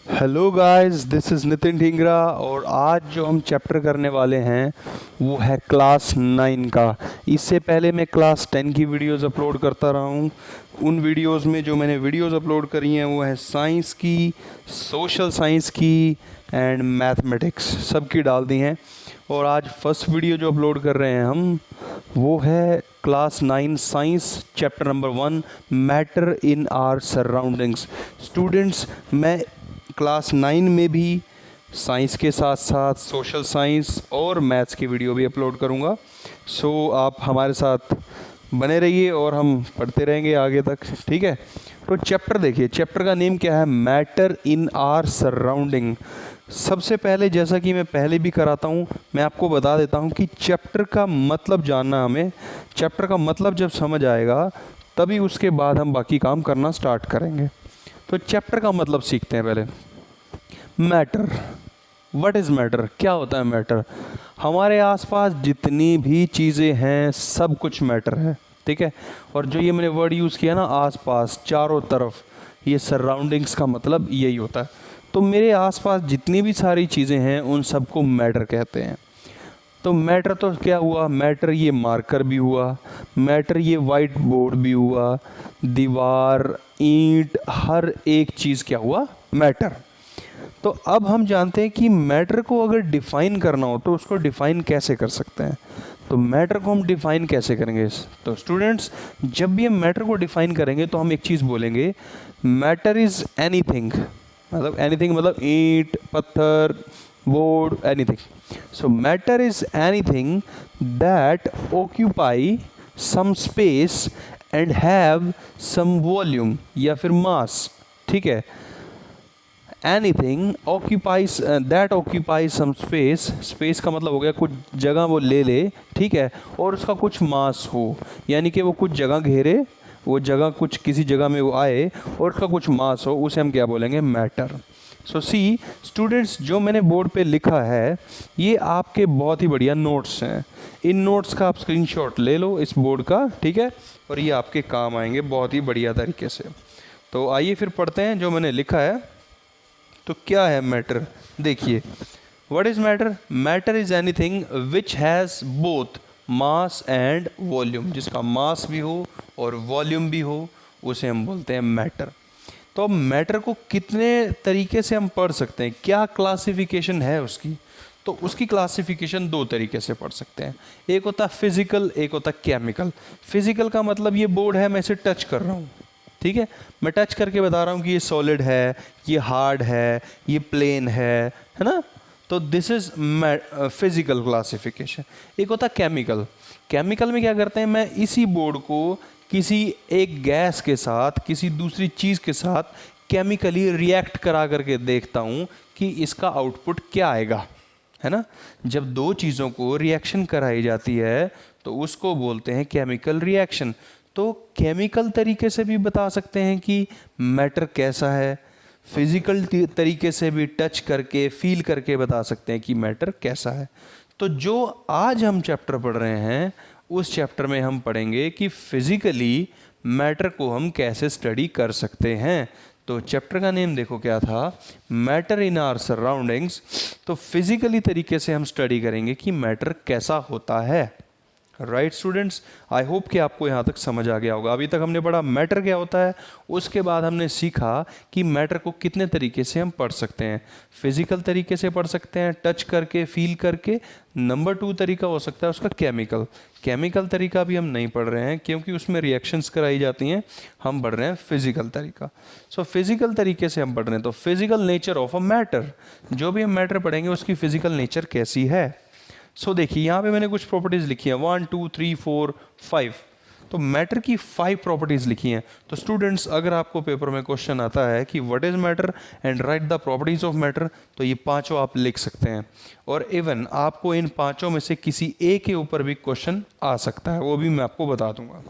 Hello guys, this is Nitin Dhingra और आज जो हम चैप्टर करने वाले हैं वो है क्लास 9 का। इससे पहले मैं क्लास 10 की वीडियोस अपलोड करता रहा हूँ। उन वीडियोस में जो मैंने वीडियोस अपलोड करी हैं वो है साइंस की, सोशल साइंस की एंड मैथमेटिक्स, सब की डाल दी हैं। और आज फर्स्ट वीडियो जो अपलोड कर रहे हैं हम वो है class 9 science chapter number 1 matter in our surroundings. Students, मैं क्लास 9 में भी साइंस के साथ साथ सोशल साइंस और मैथ्स की वीडियो भी अपलोड करूँगा। सो आप हमारे साथ बने रहिए और हम पढ़ते रहेंगे आगे तक, ठीक है। तो चैप्टर देखिए, चैप्टर का नेम क्या है, मैटर इन आर सराउंडिंग। सबसे पहले, जैसा कि मैं पहले भी कराता हूँ, मैं आपको बता देता हूँ कि चैप्टर का मतलब जानना, हमें चैप्टर का मतलब जब समझ आएगा तभी उसके बाद हम बाकी काम करना स्टार्ट करेंगे। तो चैप्टर का मतलब सीखते हैं पहले। मैटर, व्हाट इज़ मैटर, क्या होता है मैटर। हमारे आसपास जितनी भी चीज़ें हैं सब कुछ मैटर है, ठीक है। और जो ये मैंने वर्ड यूज़ किया ना, आसपास, चारों तरफ, ये सराउंडिंग्स का मतलब यही होता है। तो मेरे आसपास जितनी भी सारी चीज़ें हैं उन सबको मैटर कहते हैं। तो मैटर तो क्या हुआ, मैटर ये मार्कर भी हुआ, मैटर ये वाइट बोर्ड भी हुआ, दीवार, ईंट, हर एक चीज़ क्या हुआ, मैटर। तो अब हम जानते हैं कि मैटर को अगर डिफ़ाइन करना हो तो उसको डिफ़ाइन कैसे कर सकते हैं। तो मैटर को हम डिफ़ाइन कैसे करेंगे। तो स्टूडेंट्स, जब भी हम मैटर को डिफ़ाइन करेंगे तो हम एक चीज़ बोलेंगे, मैटर इज़ एनीथिंग। मतलब एनीथिंग मतलब ईंट, पत्थर, board, anything. So matter is anything that occupy some space and have some volume या फिर मास, ठीक है। Anything occupies that occupies some space, space का मतलब हो गया कुछ जगह वो ले ले, ठीक है, और उसका कुछ मास हो, यानी कि वो कुछ जगह घेरे, वो जगह कुछ किसी जगह में वो आए और उसका कुछ मास हो, उसे हम क्या बोलेंगे, मैटर। सो सी स्टूडेंट्स, जो मैंने बोर्ड पे लिखा है ये आपके बहुत ही बढ़िया नोट्स हैं। इन नोट्स का आप स्क्रीनशॉट ले लो इस बोर्ड का, ठीक है, और ये आपके काम आएंगे बहुत ही बढ़िया तरीके से। तो आइए फिर पढ़ते हैं जो मैंने लिखा है। तो क्या है मैटर, देखिए, what is matter. Matter is anything which has both mass and volume, जिसका मास भी हो और वॉल्यूम भी हो उसे हम बोलते हैं मैटर। तो अब मैटर को कितने तरीके से हम पढ़ सकते हैं, क्या क्लासिफिकेशन है उसकी। तो उसकी क्लासिफिकेशन दो तरीके से पढ़ सकते हैं, एक होता है फिजिकल, एक होता है केमिकल। फिजिकल का मतलब ये बोर्ड है, मैं इसे टच कर रहा हूँ, ठीक है, मैं टच करके बता रहा हूँ कि ये सॉलिड है, ये हार्ड है, ये प्लेन है ना। तो दिस इज फिजिकल क्लासिफिकेशन। एक होता है केमिकल। केमिकल में क्या करते हैं, मैं इसी बोर्ड को किसी एक गैस के साथ, किसी दूसरी चीज़ के साथ केमिकली रिएक्ट करा करके देखता हूँ कि इसका आउटपुट क्या आएगा, है ना। जब दो चीज़ों को रिएक्शन कराई जाती है तो उसको बोलते हैं केमिकल रिएक्शन। तो केमिकल तरीके से भी बता सकते हैं कि मैटर कैसा है, फिजिकल तरीके से भी टच करके फील करके बता सकते हैं कि मैटर कैसा है। तो जो आज हम चैप्टर पढ़ रहे हैं उस चैप्टर में हम पढ़ेंगे कि फिजिकली मैटर को हम कैसे स्टडी कर सकते हैं। तो चैप्टर का नेम देखो क्या था, मैटर इन आवर सराउंडिंग्स। तो फिजिकली तरीके से हम स्टडी करेंगे कि मैटर कैसा होता है। राइट स्टूडेंट्स, आई होप कि आपको यहाँ तक समझ आ गया होगा। अभी तक हमने पढ़ा मैटर क्या होता है, उसके बाद हमने सीखा कि मैटर को कितने तरीके से हम पढ़ सकते हैं। फिजिकल तरीके से पढ़ सकते हैं, टच करके फील करके। नंबर 2 तरीका हो सकता है उसका केमिकल। केमिकल तरीका भी हम नहीं पढ़ रहे हैं क्योंकि उसमें रिएक्शंस कराई जाती हैं, हम पढ़ रहे हैं फिजिकल तरीका। सो फिजिकल तरीके से हम पढ़ रहे हैं। तो physical nature of a matter, जो भी हम मैटर पढ़ेंगे उसकी फिजिकल नेचर कैसी है। सो देखिए, यहाँ पे मैंने कुछ प्रॉपर्टीज़ लिखी हैं, 1 2 3 4 5। तो मैटर की 5 प्रॉपर्टीज़ लिखी हैं। तो स्टूडेंट्स, अगर आपको पेपर में क्वेश्चन आता है कि what is matter and right the properties of matter, तो ये पांचों आप लिख सकते हैं। और इवन आपको इन पांचों में से किसी एक के ऊपर भी क्वेश्चन आ सकता है, वो भी मैं आपको बता दूंगा।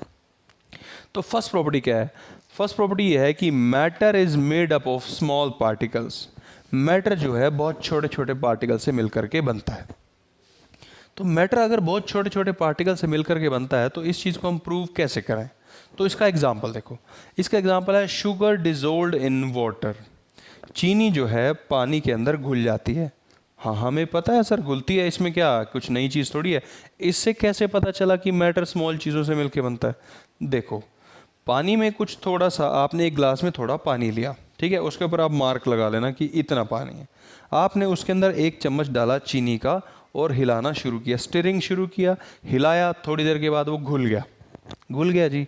तो फर्स्ट प्रॉपर्टी क्या है, फर्स्ट प्रॉपर्टी ये है कि matter is made up of small particles. Matter जो है बहुत छोटे छोटे पार्टिकल से मिलकर के बनता है। तो मैटर अगर बहुत छोटे छोटे पार्टिकल से मिलकर के बनता है तो इस चीज़ को हम प्रूव कैसे करें। तो इसका एग्जांपल देखो, इसका एग्जांपल है शुगर डिजोल्ड इन वाटर। चीनी जो है पानी के अंदर घुल जाती है। हाँ हमें पता है सर घुलती है, इसमें क्या कुछ नई चीज़ थोड़ी है। इससे कैसे पता चला कि मैटर स्मॉल चीज़ों से मिलके बनता है? देखो पानी में कुछ थोड़ा सा, आपने एक गिलास में थोड़ा पानी लिया, ठीक है, उसके ऊपर आप मार्क लगा लेना कि इतना पानी है। आपने उसके अंदर 1 चम्मच डाला चीनी का और हिलाना शुरू किया, स्टिरिंग शुरू किया, हिलाया, थोड़ी देर के बाद वो घुल गया। घुल गया जी।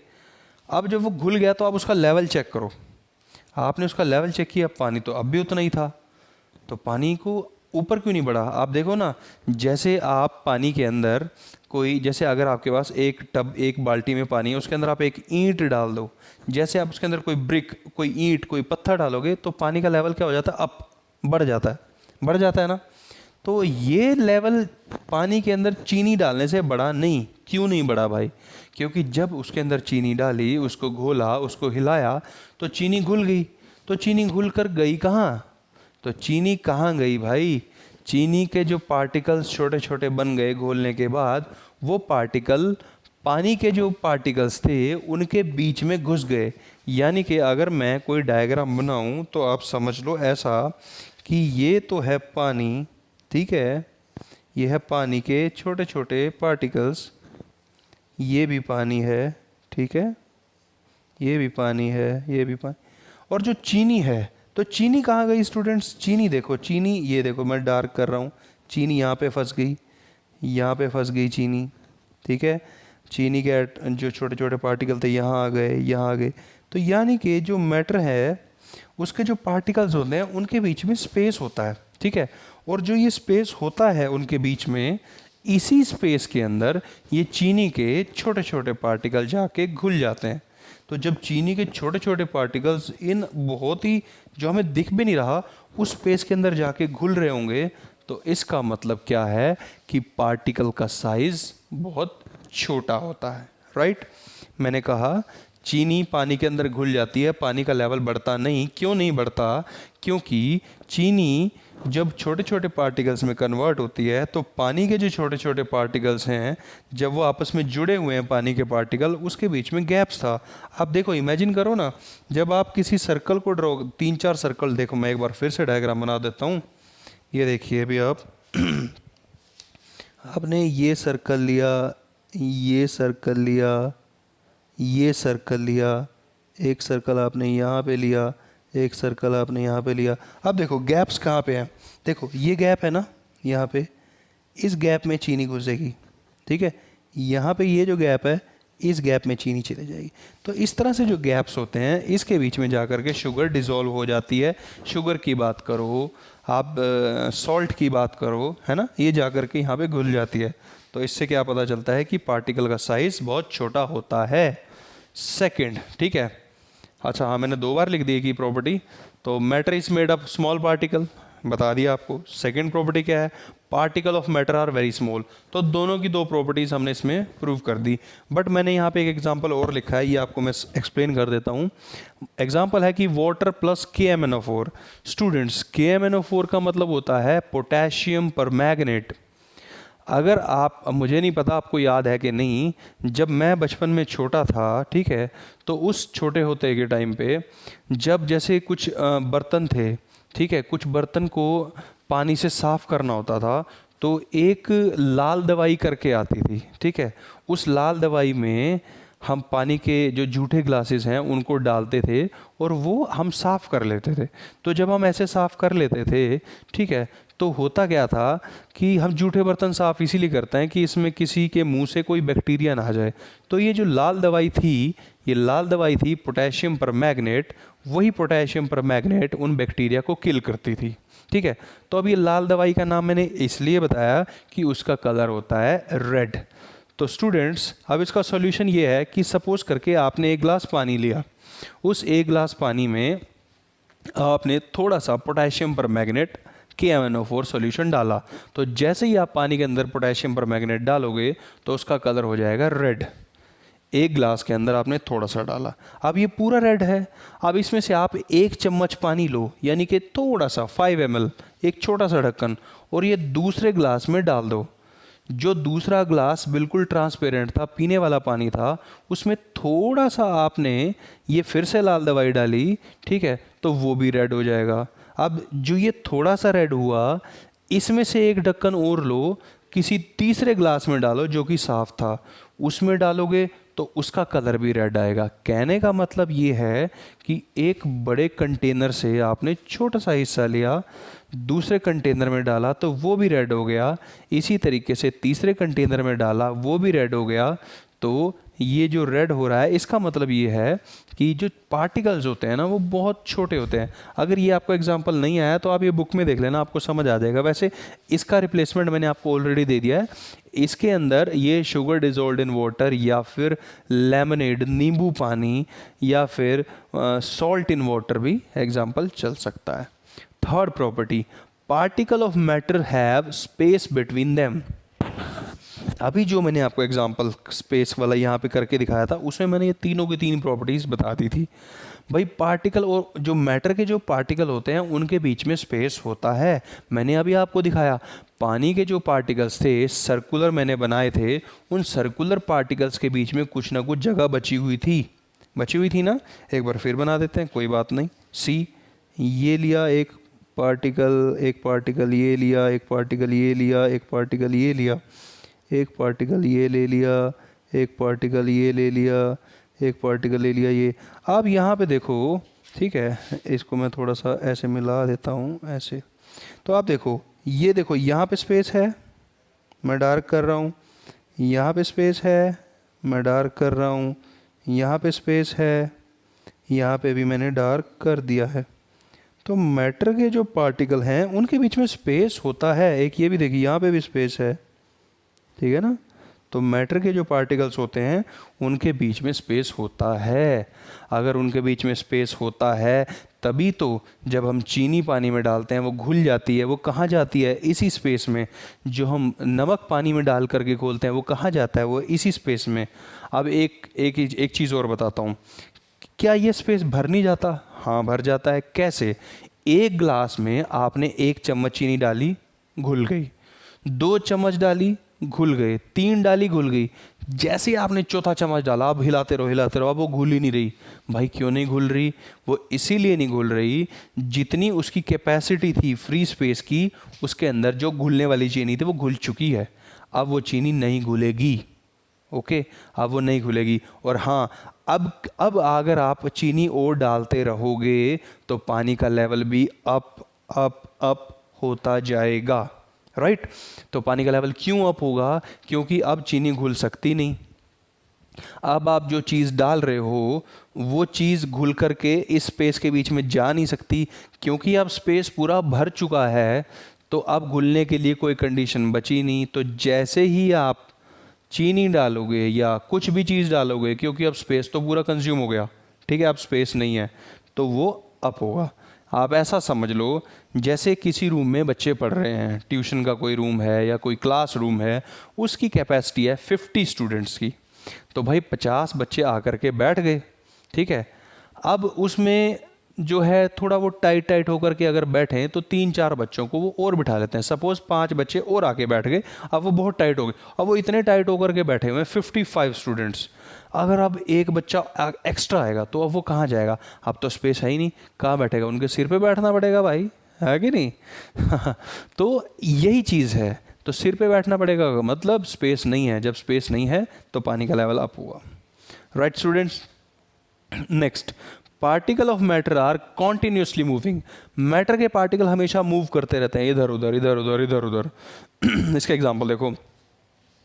अब जब वो घुल गया तो आप उसका लेवल चेक करो। आपने उसका लेवल चेक किया, पानी तो अब भी उतना ही था, तो पानी को ऊपर क्यों नहीं बढ़ा? आप देखो ना, जैसे आप पानी के अंदर कोई, जैसे अगर आपके पास एक टब, एक बाल्टी में पानी है, उसके अंदर आप एक ईंट डाल दो, जैसे आप उसके अंदर कोई ब्रिक, कोई ईंट, कोई पत्थर डालोगे तो पानी का लेवल क्या हो जाता है? अप, बढ़ जाता है, बढ़ जाता है ना। तो ये लेवल पानी के अंदर चीनी डालने से बढ़ा नहीं। क्यों नहीं बढ़ा भाई? क्योंकि जब उसके अंदर चीनी डाली, उसको घोला, उसको हिलाया, तो चीनी घुल गई। तो चीनी घुल कर गई कहाँ? तो चीनी कहाँ गई भाई? चीनी के जो पार्टिकल्स छोटे छोटे बन गए घोलने के बाद, वो पार्टिकल पानी के जो पार्टिकल्स थे उनके बीच में घुस गए। यानी कि अगर मैं कोई डायग्राम बनाऊं तो आप समझ लो ऐसा कि ये तो है पानी, ठीक है, ये है पानी के छोटे छोटे पार्टिकल्स, ये भी पानी है, ठीक है, ये भी पानी है, ये भी पानी, और जो चीनी है, तो चीनी कहाँ गई स्टूडेंट्स? चीनी देखो, चीनी ये देखो मैं डार्क कर रहा हूँ, चीनी यहाँ पे फंस गई, यहाँ पे फंस गई चीनी, ठीक है। चीनी के जो छोटे छोटे पार्टिकल थे यहाँ आ गए, यहाँ आ गए। तो यानी कि जो मैटर है उसके जो पार्टिकल्स होते हैं उनके बीच में स्पेस होता है, ठीक है। और जो ये स्पेस होता है उनके बीच में, इसी स्पेस के अंदर ये चीनी के छोटे छोटे पार्टिकल जाके घुल जाते हैं। तो जब चीनी के छोटे छोटे पार्टिकल्स इन बहुत ही, जो हमें दिख भी नहीं रहा, उस स्पेस के अंदर जाके घुल रहे होंगे, तो इसका मतलब क्या है कि पार्टिकल का साइज बहुत छोटा होता है, राइट। मैंने कहा चीनी पानी के अंदर घुल जाती है, पानी का लेवल बढ़ता नहीं। क्यों नहीं बढ़ता? क्योंकि चीनी जब छोटे छोटे पार्टिकल्स में कन्वर्ट होती है तो पानी के जो छोटे छोटे पार्टिकल्स हैं, जब वो आपस में जुड़े हुए हैं पानी के पार्टिकल, उसके बीच में गैप्स था। आप देखो, इमेजिन करो ना, जब आप किसी सर्कल को ड्रॉ, 3-4 सर्कल, देखो मैं एक बार फिर से डायग्राम बना देता हूँ। ये देखिए अभी आप आपने ये सर्कल लिया, ये सर्कल लिया, ये सर्कल लिया, एक सर्कल आपने यहाँ पे लिया, एक सर्कल आपने यहाँ पे लिया। अब देखो गैप्स कहाँ पे हैं? देखो ये गैप है ना यहाँ पे, इस गैप में चीनी घुसेगी, ठीक है। यहाँ पे ये जो गैप है, इस गैप में चीनी चली जाएगी। तो इस तरह से जो गैप्स होते हैं, इसके बीच में जाकर के शुगर डिज़ोल्व हो जाती है। शुगर की बात करो आप, सॉल्ट की बात करो, है ना, ये जाकर के यहाँ पे घुल जाती है। तो इससे क्या पता चलता है कि पार्टिकल का साइज़ बहुत छोटा होता है। सेकंड, ठीक है। अच्छा हाँ, मैंने 2 बार लिख दी की प्रॉपर्टी। तो matter is made up small particle, बता दिया आपको। सेकंड प्रॉपर्टी क्या है? Particle of matter are very small. तो दोनों की 2 प्रॉपर्टीज हमने इसमें प्रूव कर दी। बट मैंने यहाँ पे एक एग्जांपल और लिखा है, ये आपको मैं एक्सप्लेन कर देता हूँ। एग्जांपल है कि water plus KMnO4। Students, KMnO4 का मतलब होता है पोटेशियम परमैंगनेट। अगर आप, अब मुझे नहीं पता आपको याद है कि नहीं, जब मैं बचपन में छोटा था, ठीक है, तो उस छोटे होते के टाइम पे जब जैसे कुछ बर्तन थे, ठीक है, कुछ बर्तन को पानी से साफ़ करना होता था, तो एक लाल दवाई करके आती थी, ठीक है। उस लाल दवाई में हम पानी के जो जूठे ग्लासेस हैं उनको डालते थे और वो हम साफ़ कर लेते थे। तो जब हम ऐसे साफ़ कर लेते थे, ठीक है, तो होता क्या था कि हम जूठे बर्तन साफ़ इसीलिए करते हैं कि इसमें किसी के मुंह से कोई बैक्टीरिया ना आ जाए। तो ये जो लाल दवाई थी, ये लाल दवाई थी पोटेशियम परमैंगनेट। वही पोटेशियम परमैंगनेट उन बैक्टीरिया को किल करती थी, ठीक है। तो अब ये लाल दवाई का नाम मैंने इसलिए बताया कि उसका कलर होता है रेड। तो स्टूडेंट्स, अब इसका सॉल्यूशन ये है कि सपोज करके आपने 1 गिलास पानी लिया, उस 1 गिलास पानी में आपने थोड़ा सा पोटेशियम परमैंगनेट KMnO4 सॉल्यूशन डाला। तो जैसे ही आप पानी के अंदर पोटेशियम परमैंगनेट डालोगे तो उसका कलर हो जाएगा रेड। 1 गिलास के अंदर आपने थोड़ा सा डाला, अब ये पूरा रेड है। अब इसमें से आप 1 चम्मच पानी लो, यानी कि थोड़ा सा 5 ml, एक छोटा सा ढक्कन, और ये दूसरे गिलास में डाल दो। जो दूसरा ग्लास बिल्कुल ट्रांसपेरेंट था, पीने वाला पानी था, उसमें थोड़ा सा आपने ये फिर से लाल दवाई डाली, ठीक है, तो वो भी रेड हो जाएगा। अब जो ये थोड़ा सा रेड हुआ, इसमें से एक ढक्कन और लो, किसी तीसरे ग्लास में डालो जो कि साफ था, उसमें डालोगे तो उसका कलर भी रेड आएगा। कहने का मतलब ये है कि एक बड़े कंटेनर से आपने छोटा सा हिस्सा लिया, दूसरे कंटेनर में डाला तो वो भी रेड हो गया, इसी तरीके से तीसरे कंटेनर में डाला वो भी रेड हो गया। तो ये जो रेड हो रहा है इसका मतलब ये है कि जो पार्टिकल्स होते हैं ना वो बहुत छोटे होते हैं। अगर ये आपको एग्जांपल नहीं आया तो आप ये बुक में देख लेना, आपको समझ आ जाएगा। वैसे इसका रिप्लेसमेंट मैंने आपको ऑलरेडी दे दिया है। इसके अंदर ये शुगर डिजोल्ड इन वाटर या फिर लेमनेड नींबू पानी या फिर सॉल्ट इन वाटर भी एग्जाम्पल चल सकता है। Third property, particle of matter have space between them. अभी जो मैंने आपको एग्जांपल स्पेस वाला यहाँ पे करके दिखाया था उसमें मैंने ये तीनों की तीन प्रॉपर्टीज़ बता दी थी। भाई पार्टिकल और जो मैटर के जो पार्टिकल होते हैं उनके बीच में स्पेस होता है। मैंने अभी आपको दिखाया पानी के जो पार्टिकल्स थे सर्कुलर मैंने बनाए थे, उन सर्कुलर पार्टिकल्स के बीच में कुछ ना कुछ जगह बची हुई थी ना। एक बार फिर बना देते हैं, कोई बात नहीं। सी, ये लिया एक पार्टिकल ये लिया, एक पार्टिकल ये लिया, एक पार्टिकल ये लिया, एक पार्टिकल ये ले लिया, एक पार्टिकल ये ले लिया, एक पार्टिकल ले लिया ये। अब यहाँ पे देखो, ठीक है, इसको मैं थोड़ा सा ऐसे मिला देता हूँ ऐसे। तो आप देखो, ये देखो यहाँ पे स्पेस है, मैं डार्क कर रहा हूँ, यहाँ पे स्पेस है, मैं डार्क कर रहा हूँ, यहाँ पे स्पेस है, यहाँ पे भी मैंने डार्क कर दिया है। तो मैटर के जो पार्टिकल हैं उनके बीच में स्पेस होता है। एक ये भी देखिए, यहाँ पे भी स्पेस है, ठीक है ना। तो मैटर के जो पार्टिकल्स होते हैं उनके बीच में स्पेस होता है। अगर उनके बीच में स्पेस होता है तभी तो जब हम चीनी पानी में डालते हैं वो घुल जाती है। वो कहाँ जाती है? इसी स्पेस में। जो हम नमक पानी में डाल करके घोलते हैं वो कहाँ जाता है? वो इसी स्पेस में। अब एक चीज़ और बताता हूँ, क्या ये स्पेस भर नहीं जाता? हाँ भर जाता है। कैसे? एक ग्लास में आपने 1 चम्मच चीनी डाली, घुल गई, 2 चम्मच डाली, घुल गए, 3 डाली, घुल गई। जैसे आपने चौथा चम्मच डाला, अब हिलाते रहो, अब वो घुल ही नहीं रही। भाई क्यों नहीं घुल रही? वो इसीलिए नहीं घुल रही, जितनी उसकी कैपेसिटी थी फ्री स्पेस की, उसके अंदर जो घुलने वाली चीनी थी वो घुल चुकी है। अब वो चीनी नहीं घुलेगी। ओके, अब वो नहीं घुलेगी। और हाँ, अब अगर आप चीनी और डालते रहोगे तो पानी का लेवल भी अप होता जाएगा, राइट। तो पानी का लेवल क्यों अप होगा? क्योंकि अब चीनी घुल सकती नहीं। अब आप जो चीज़ डाल रहे हो वो चीज़ घुल करके इस स्पेस के बीच में जा नहीं सकती, क्योंकि अब स्पेस पूरा भर चुका है। तो अब घुलने के लिए कोई कंडीशन बची नहीं। तो जैसे ही आप चीनी डालोगे या कुछ भी चीज़ डालोगे, क्योंकि अब स्पेस तो पूरा कंज्यूम हो गया, ठीक है, अब स्पेस नहीं है, तो वो अप होगा। आप ऐसा समझ लो जैसे किसी रूम में बच्चे पढ़ रहे हैं, ट्यूशन का कोई रूम है या कोई क्लास रूम है, उसकी कैपेसिटी है 50 स्टूडेंट्स की। तो भाई 50 बच्चे आकर के बैठ गए, ठीक है। अब उसमें जो है थोड़ा वो टाइट होकर के अगर बैठे तो 3-4 बच्चों को वो और बिठा लेते हैं। सपोज 5 बच्चे और आके बैठ गए, अब वो बहुत टाइट हो गए, अब वो इतने टाइट होकर के बैठे हुए हैं 55 स्टूडेंट्स। अगर अब एक बच्चा एक्स्ट्रा आएगा तो अब वो कहाँ जाएगा? अब तो स्पेस है ही नहीं, कहाँ बैठेगा? उनके सिर पे बैठना पड़ेगा भाई, है कि नहीं? तो यही चीज़ है, तो सिर पे बैठना पड़ेगा, मतलब स्पेस नहीं है। जब स्पेस नहीं है तो पानी का लेवल अप हुआ, right students. Next, particle of matter are continuously moving. Matter के पार्टिकल हमेशा मूव करते रहते हैं, इधर उधर इधर उधर इधर उधर। इसका एग्जांपल देखो।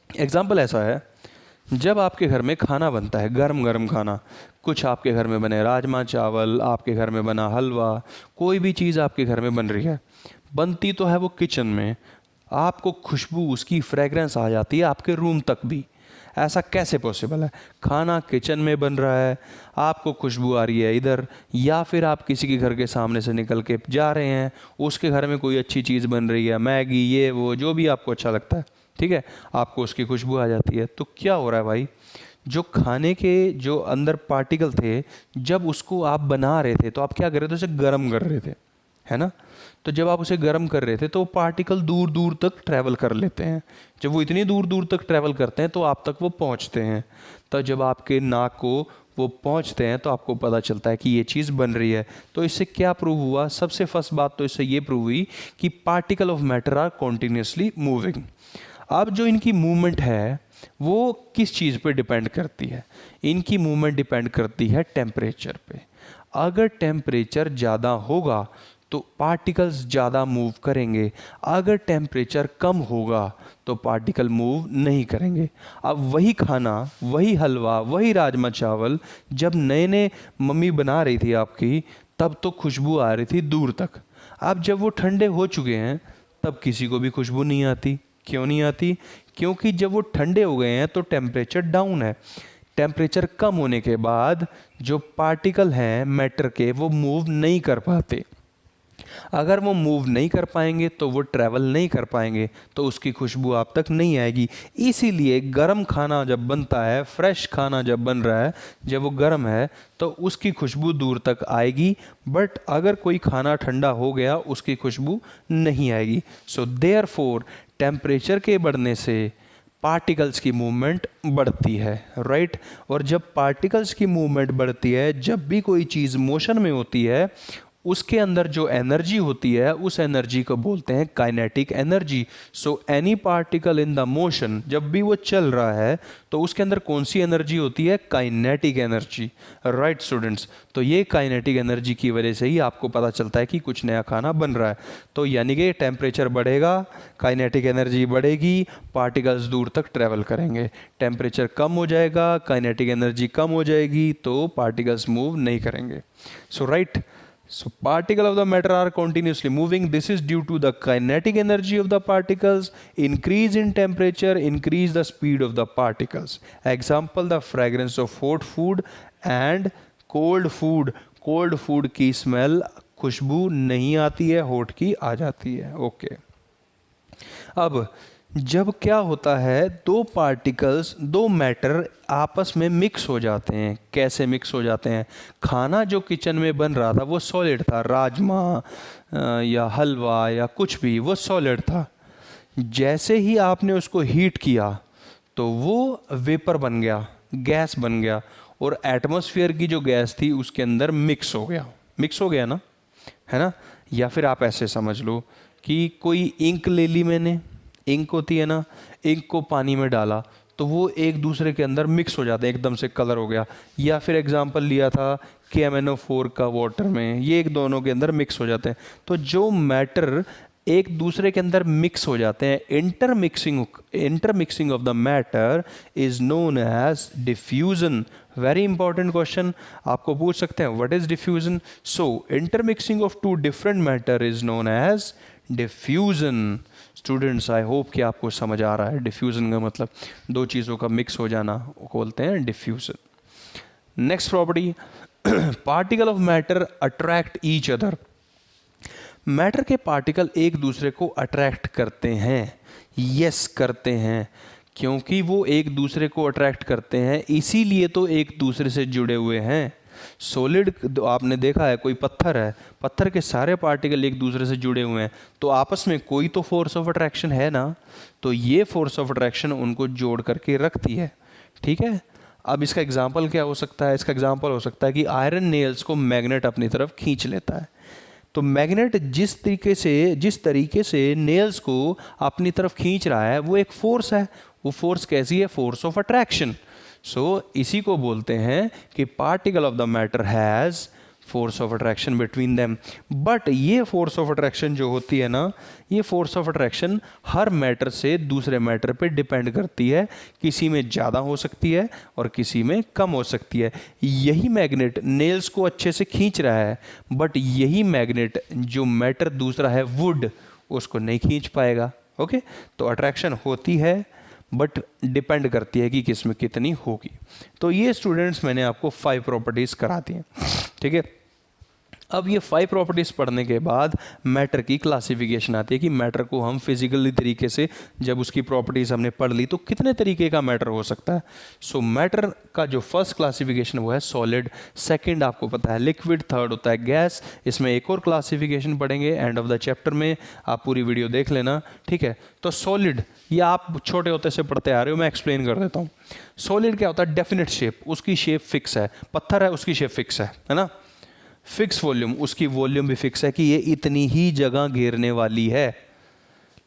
एग्जांपल ऐसा है, जब आपके घर में खाना बनता है, गरम गरम खाना, कुछ आपके घर में बने राजमा चावल, आपके घर में बना हलवा, कोई भी चीज़ आपके घर में बन रही है, बनती तो है वो किचन में, आपको खुशबू, उसकी फ्रेगरेंस आ जाती है आपके रूम तक भी। ऐसा कैसे पॉसिबल है? खाना किचन में बन रहा है, आपको खुशबू आ रही है इधर, या फिर आप किसी के घर के सामने से निकल के जा रहे हैं, उसके घर में कोई अच्छी चीज़ बन रही है, मैगी, ये वो, जो भी आपको अच्छा लगता है, ठीक है, आपको उसकी खुशबू आ जाती है। तो क्या हो रहा है भाई? जो खाने के जो अंदर पार्टिकल थे, जब उसको आप बना रहे थे तो आप क्या कर रहे थे? उसे गर्म कर रहे थे, है ना। तो जब आप उसे गर्म कर रहे थे तो पार्टिकल दूर दूर तक ट्रैवल कर लेते हैं। जब वो इतनी दूर दूर तक ट्रैवल करते हैं तो आप तक वो पहुंचते हैं। तो जब आपके नाक को वो पहुंचते हैं तो आपको पता चलता है कि ये चीज़ बन रही है। तो इससे क्या प्रूव हुआ? सबसे फर्स्ट बात तो इससे ये प्रूव हुई कि particle of matter are continuously moving. अब जो इनकी मूवमेंट है वो किस चीज़ पे डिपेंड करती है? इनकी मूवमेंट डिपेंड करती है टेम्परेचर पे। अगर टेम्परेचर ज़्यादा होगा तो पार्टिकल्स ज़्यादा मूव करेंगे, अगर टेम्परेचर कम होगा तो पार्टिकल मूव नहीं करेंगे। अब वही खाना, वही हलवा, वही राजमा चावल जब नए नए मम्मी बना रही थी आपकी, तब तो खुशबू आ रही थी दूर तक। अब जब वो ठंडे हो चुके हैं तब किसी को भी खुशबू नहीं आती। क्यों नहीं आती? क्योंकि जब वो ठंडे हो गए हैं तो टेम्परेचर डाउन है। टेम्परेचर कम होने के बाद जो पार्टिकल हैं मैटर के वो मूव नहीं कर पाते। अगर वो मूव नहीं कर पाएंगे तो वो ट्रैवल नहीं कर पाएंगे, तो उसकी खुशबू आप तक नहीं आएगी। इसीलिए गर्म खाना जब बनता है, फ्रेश खाना जब बन रहा है, जब वो गर्म है तो उसकी खुशबू दूर तक आएगी। बट अगर कोई खाना ठंडा हो गया उसकी खुशबू नहीं आएगी। सो देयरफॉर टेम्परेचर के बढ़ने से पार्टिकल्स की मूवमेंट बढ़ती है, राइट। और जब पार्टिकल्स की मूवमेंट बढ़ती है, जब भी कोई चीज़ मोशन में होती है, उसके अंदर जो एनर्जी होती है उस एनर्जी को बोलते हैं kinetic energy. So any particle in the motion, जब भी वो चल रहा है तो उसके अंदर कौन सी एनर्जी होती है? Kinetic energy, right students. तो ये काइनेटिक एनर्जी की वजह से ही आपको पता चलता है कि कुछ नया खाना बन रहा है। तो यानी कि टेम्परेचर बढ़ेगा, काइनेटिक एनर्जी बढ़ेगी, पार्टिकल्स दूर तक ट्रैवल करेंगे। टेम्परेचर कम हो जाएगा, काइनेटिक एनर्जी कम हो जाएगी, तो पार्टिकल्स मूव नहीं करेंगे। सो right, so particle of the matter are continuously moving. This is due to the kinetic energy of the particles. Increase in temperature increase the speed of the particles. Example, the fragrance of hot food and cold food. Cold food की smell, खुशबू नहीं आती है, hot की आ जाती है। Okay अब जब क्या होता है, दो पार्टिकल्स, दो मैटर आपस में मिक्स हो जाते हैं। कैसे मिक्स हो जाते हैं? खाना जो किचन में बन रहा था वो सॉलिड था, राजमा या हलवा या कुछ भी, वो सॉलिड था। जैसे ही आपने उसको हीट किया तो वो वेपर बन गया, गैस बन गया, और एटमॉस्फेयर की जो गैस थी उसके अंदर मिक्स हो गया। मिक्स हो गया ना, है ना। या फिर आप ऐसे समझ लो कि कोई इंक ले ली मैंने, इंक होती है ना, इंक को पानी में डाला तो वो एक दूसरे के अंदर मिक्स हो जाते हैं, एकदम से कलर हो गया। या फिर एग्जांपल लिया था KMnO4 का वाटर में, ये एक दोनों के अंदर मिक्स हो जाते हैं। तो जो मैटर एक दूसरे के अंदर मिक्स हो जाते हैं, intermixing of the matter is known as diffusion. Very important question आपको पूछ सकते हैं, what is diffusion? So intermixing of two different matter is known as diffusion. Students, I hope कि आपको समझ आ रहा है। डिफ्यूजन का मतलब दो चीज़ों का मिक्स हो जाना को बोलते हैं diffusion. Next property, particle of matter attract each other. Matter के पार्टिकल एक दूसरे को अट्रैक्ट करते हैं। यस, करते हैं, क्योंकि वो एक दूसरे को अट्रैक्ट करते हैं इसीलिए तो एक दूसरे से जुड़े हुए हैं। सॉलिड आपने देखा है, कोई पत्थर है, पत्थर के सारे पार्टिकल एक दूसरे से जुड़े हुए हैं, तो आपस में कोई तो फोर्स ऑफ अट्रैक्शन है ना। तो ये फोर्स ऑफ अट्रैक्शन उनको जोड़ करके रखती है, ठीक है। अब इसका एग्जांपल क्या हो सकता है? इसका एग्जांपल हो सकता है कि आयरन नेल्स को मैग्नेट अपनी तरफ खींच लेता है। तो मैग्नेट जिस तरीके से नेल्स को अपनी तरफ खींच रहा है वो एक फोर्स है। वो फोर्स कैसी है? Force of attraction. सो इसी को बोलते हैं कि particle of the matter has force of attraction between them. But ये फोर्स ऑफ अट्रैक्शन जो होती है ना, ये force of attraction her matter से दूसरे मैटर पे डिपेंड करती है। किसी में ज़्यादा हो सकती है और किसी में कम हो सकती है। यही मैग्नेट नेल्स को अच्छे से खींच रहा है, बट यही मैग्नेट जो मैटर दूसरा है वुड, उसको नहीं खींच पाएगा। ओके, तो अट्रैक्शन होती है बट डिपेंड करती है कि किस में कितनी होगी। तो ये स्टूडेंट्स मैंने आपको 5 प्रॉपर्टीज़ करा दी हैं, ठीक है। अब ये 5 प्रॉपर्टीज़ पढ़ने के बाद मैटर की क्लासिफिकेशन आती है कि मैटर को हम फिजिकली तरीके से जब उसकी प्रॉपर्टीज़ हमने पढ़ ली तो कितने तरीके का मैटर हो सकता है। सो मैटर का जो फर्स्ट क्लासिफिकेशन वो है सॉलिड, सेकंड आपको पता है लिक्विड, थर्ड होता है गैस। इसमें एक और क्लासिफिकेशन पढ़ेंगे एंड ऑफ द चैप्टर में, आप पूरी वीडियो देख लेना, ठीक है। तो सॉलिड ये आप छोटे होते से पढ़ते आ रहे हो, मैं एक्सप्लेन कर देता हूँ। सॉलिड क्या होता है? डेफिनेट शेप, उसकी शेप फिक्स है। पत्थर है, उसकी शेप फिक्स है ना। फिक्स वॉल्यूम, उसकी वॉल्यूम भी फिक्स है कि ये इतनी ही जगह घेरने वाली है।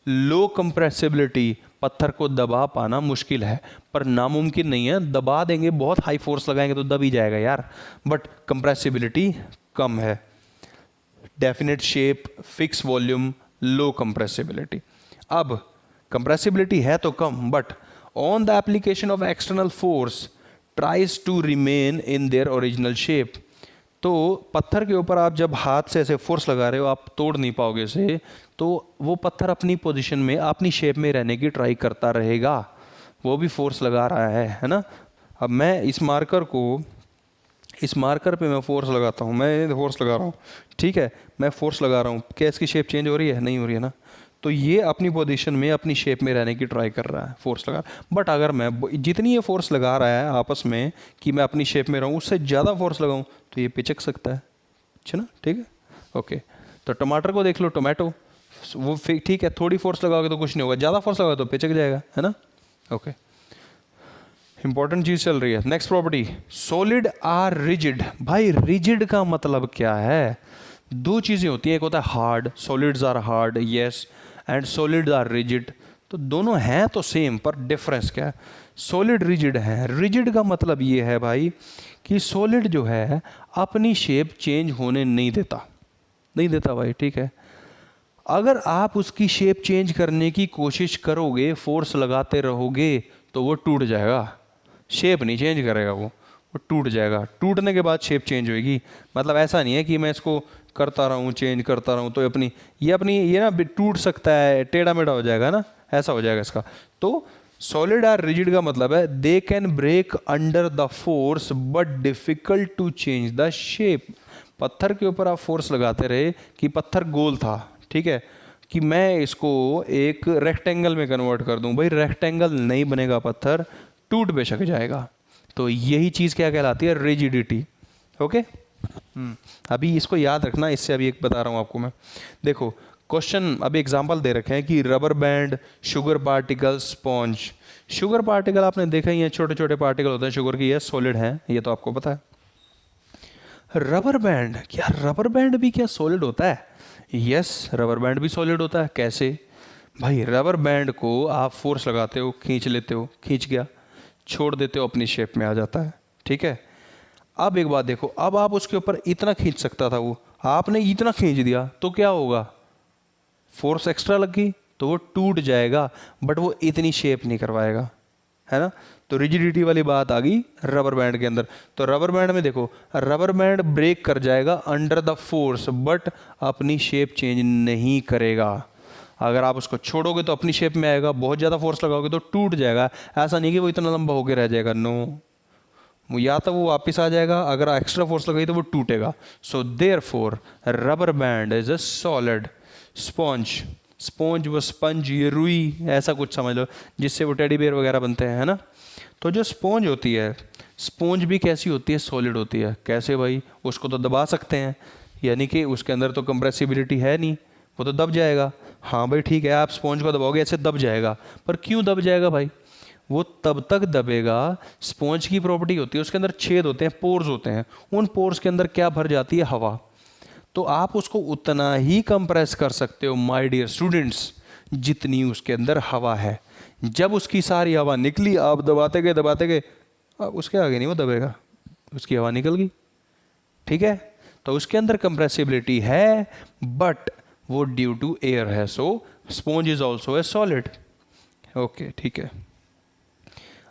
लो कंप्रेसिबिलिटी, पत्थर को दबा पाना मुश्किल है पर नामुमकिन नहीं है। दबा देंगे, बहुत हाई फोर्स लगाएंगे तो दब ही जाएगा यार, बट कंप्रेसिबिलिटी कम है। Definite shape, fix volume, low compressibility. अब कंप्रेसिबिलिटी है तो कम, but on the application of external force tries to remain in their original shape. तो पत्थर के ऊपर आप जब हाथ से ऐसे फोर्स लगा रहे हो, आप तोड़ नहीं पाओगे इसे, तो वो पत्थर अपनी पोजीशन में, अपनी शेप में रहने की ट्राई करता रहेगा। वो भी फोर्स लगा रहा है ना। अब मैं इस मार्कर पे मैं फोर्स लगाता हूँ, मैं फोर्स लगा रहा हूँ, ठीक है, मैं फोर्स लगा रहा हूँ, क्या इसकी शेप चेंज हो रही है? नहीं हो रही है ना। तो ये अपनी पोजीशन में, अपनी शेप में रहने की ट्राई कर रहा है, फोर्स लगा। बट अगर मैं जितनी ये फोर्स लगा रहा है आपस में कि मैं अपनी शेप में रहूँ, उससे ज़्यादा फोर्स लगाऊँ तो ये पिचक सकता है, अच्छा ना, ठीक है, ओके। तो टमाटर को देख लो, टोमेटो, वो ठीक है, थोड़ी फोर्स लगाओगे तो कुछ नहीं होगा, ज़्यादा फोर्स लगाओगे तो पिचक जाएगा, है ना, ओके। इंपॉर्टेंट चीज चल रही है। Next property, solid are rigid. भाई रिजिड का मतलब क्या है? दो चीजें होती है, एक होता है hard, solids are hard, yes, and solid are rigid. तो दोनों हैं तो सेम, पर डिफरेंस क्या है? सॉलिड रिजिड है। रिजिड का मतलब ये है भाई कि सॉलिड जो है अपनी शेप चेंज होने नहीं देता भाई, ठीक है। अगर आप उसकी शेप चेंज करने की कोशिश करोगे, फोर्स लगाते रहोगे, तो वो टूट जाएगा। शेप नहीं चेंज करेगा, वो टूट जाएगा। टूटने के बाद शेप चेंज होगी। मतलब ऐसा नहीं है कि मैं इसको करता रहूँ, चेंज करता रहूँ तो ये ना टूट सकता है, टेढ़ा मेढ़ा हो जाएगा ना, ऐसा हो जाएगा इसका। तो सॉलिड आर रिजिड का मतलब है they can break under the force but difficult to change the shape. पत्थर के ऊपर आप फोर्स लगाते रहे कि पत्थर गोल था, ठीक है, कि मैं इसको एक रेक्टेंगल में कन्वर्ट कर दूं, भाई रेक्टेंगल नहीं बनेगा, पत्थर टूट बेशक जाएगा। तो यही चीज़ क्या कहलाती है? Rigidity, okay. अभी इसको याद रखना, इससे अभी एक बता रहा हूँ आपको मैं। देखो क्वेश्चन अभी एग्जांपल दे रखे हैं कि rubber band, sugar particle, sponge. Sugar particle आपने देखा ही है, छोटे छोटे पार्टिकल होते हैं शुगर की, ये सॉलिड है, ये तो आपको पता है। रबर बैंड, क्या रबर बैंड भी क्या सॉलिड होता है? यस, रबर बैंड भी सॉलिड होता है। कैसे? भाई रबर बैंड को आप फोर्स लगाते हो, खींच लेते हो, खींच गया, छोड़ देते हो, अपनी शेप में आ जाता है, ठीक है। अब एक बात देखो, अब आप उसके ऊपर इतना खींच सकता था, वो आपने इतना खींच दिया तो क्या होगा? फोर्स एक्स्ट्रा लग गई तो वो टूट जाएगा, बट वो इतनी शेप नहीं करवाएगा, है ना। तो रिजिडिटी वाली बात आ गई रबर बैंड के अंदर। तो रबर बैंड में देखो, रबर बैंड ब्रेक कर जाएगा अंडर द फोर्स, बट अपनी शेप चेंज नहीं करेगा। अगर आप उसको छोड़ोगे तो अपनी शेप में आएगा, बहुत ज़्यादा फोर्स लगाओगे तो टूट जाएगा। ऐसा नहीं कि वो इतना लंबा होकर रह जाएगा, नो, या तो वो वापस आ जाएगा, अगर एक्स्ट्रा फोर्स लगाई तो वो टूटेगा। So therefore rubber band is a solid. Sponge, sponge वो स्पंज, ये रुई, ऐसा कुछ समझ लो, जिससे वो टेडी बेयर वगैरह बनते हैं, है ना। तो जो स्पॉन्ज होती है, स्पॉन्ज भी कैसी होती है? सॉलिड होती है। कैसे भाई? उसको तो दबा सकते हैं, यानी कि उसके अंदर तो कंप्रेसिबिलिटी है नहीं, वो तो दब जाएगा। हाँ भाई ठीक है, आप स्पॉन्ज को दबाओगे ऐसे दब जाएगा, पर क्यों दब जाएगा भाई? वो तब तक दबेगा, स्पॉन्ज की प्रॉपर्टी होती है उसके अंदर छेद होते हैं, पोर्स होते हैं, उन पोर्स के अंदर क्या भर जाती है? हवा। तो आप उसको उतना ही कंप्रेस कर सकते हो माय डियर स्टूडेंट्स जितनी उसके अंदर हवा है। जब उसकी सारी हवा निकली, आप दबाते गए, अब उसके आगे नहीं वो दबेगा, उसकी हवा निकल गई, ठीक है। तो उसके अंदर कंप्रेसिबिलिटी है, बट वो ड्यू टू एयर है। So sponge is also a solid, okay, ठीक है।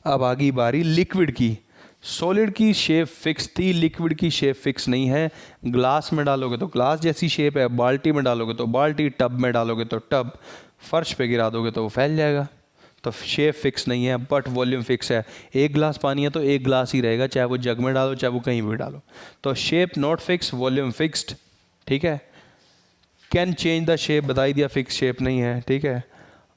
अब आ गई बारी लिक्विड की। सॉलिड की शेप फिक्स थी, लिक्विड की शेप फिक्स नहीं है। ग्लास में डालोगे तो ग्लास जैसी शेप है, बाल्टी में डालोगे तो बाल्टी, टब में डालोगे तो टब, फर्श पे गिरा दोगे तो वो फैल जाएगा। तो शेप फिक्स नहीं है, बट वॉल्यूम फिक्स है। एक ग्लास पानी है तो एक ग्लास ही रहेगा, चाहे वो जग में डालो, चाहे वो कहीं भी डालो। तो shape not fix, volume fixed, ठीक है। कैन चेंज द शेप बता ही दिया, फिक्स शेप नहीं है, ठीक है।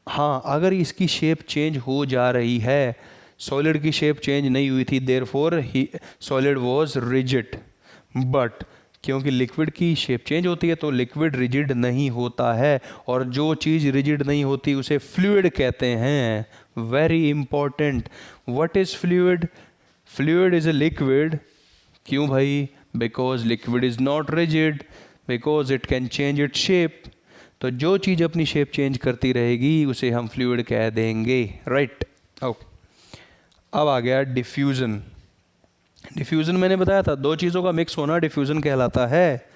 हाँ, अगर इसकी शेप चेंज हो जा रही है, सॉलिड की शेप चेंज नहीं हुई थी, therefore solid was rigid. But क्योंकि लिक्विड की शेप चेंज होती है तो लिक्विड रिजिड नहीं होता है, और जो चीज़ रिजिड नहीं होती उसे फ्लूइड कहते हैं। Very important. What is fluid? Fluid is a liquid. क्यों भाई? Because liquid is not rigid, because it can change it shape. तो जो चीज़ अपनी शेप चेंज करती रहेगी उसे हम फ्लूइड कह देंगे, राइट। ओके, अब आ गया डिफ्यूज़न। डिफ्यूज़न मैंने बताया था, दो चीज़ों का मिक्स होना डिफ्यूज़न कहलाता है।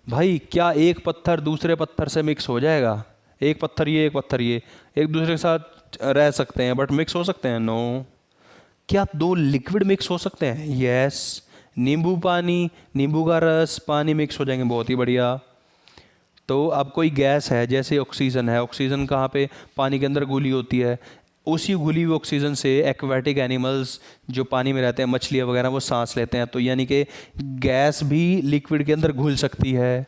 भाई क्या एक पत्थर दूसरे पत्थर से मिक्स हो जाएगा? एक पत्थर ये, एक पत्थर ये, एक दूसरे के साथ रह सकते हैं बट मिक्स हो सकते हैं? नो। क्या दो लिक्विड मिक्स हो सकते हैं? यस। नींबू पानी, नींबू का रस, पानी मिक्स हो जाएंगे, बहुत ही बढ़िया। तो अब कोई गैस है जैसे ऑक्सीजन है, ऑक्सीजन कहाँ पे? पानी के अंदर घुली होती है। उसी घुली हुई ऑक्सीजन से एक्वेटिक एनिमल्स जो पानी में रहते हैं, मछलियाँ वगैरह, वो सांस लेते हैं। तो यानी कि गैस भी लिक्विड के अंदर घुल सकती है,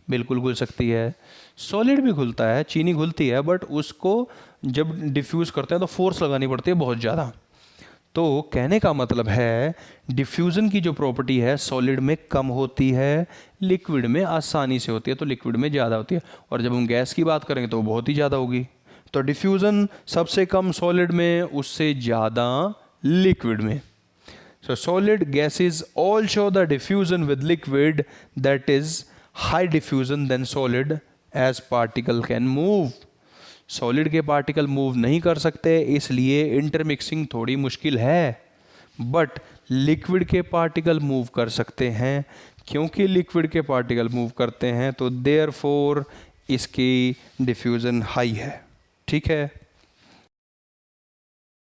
बिल्कुल घुल सकती है। सॉलिड भी घुलता है, चीनी घुलती है, बट उसको जब डिफ्यूज़ करते हैं तो फोर्स लगानी पड़ती है बहुत ज़्यादा। तो कहने का मतलब है डिफ्यूज़न की जो प्रॉपर्टी है सॉलिड में कम होती है, लिक्विड में आसानी से होती है, तो लिक्विड में ज़्यादा होती है। और जब हम गैस की बात करेंगे तो वो बहुत ही ज़्यादा होगी। तो डिफ्यूज़न सबसे कम सॉलिड में, उससे ज़्यादा लिक्विड में। So solid gases all show the diffusion with liquid that is high diffusion than solid as particle can move. Solid के पार्टिकल मूव नहीं कर सकते, इसलिए इंटरमिक्सिंग थोड़ी मुश्किल है। बट लिक्विड के पार्टिकल मूव कर सकते हैं। क्योंकि लिक्विड के पार्टिकल मूव करते हैं तो देयरफॉर इसकी डिफ्यूज़न हाई है, ठीक है।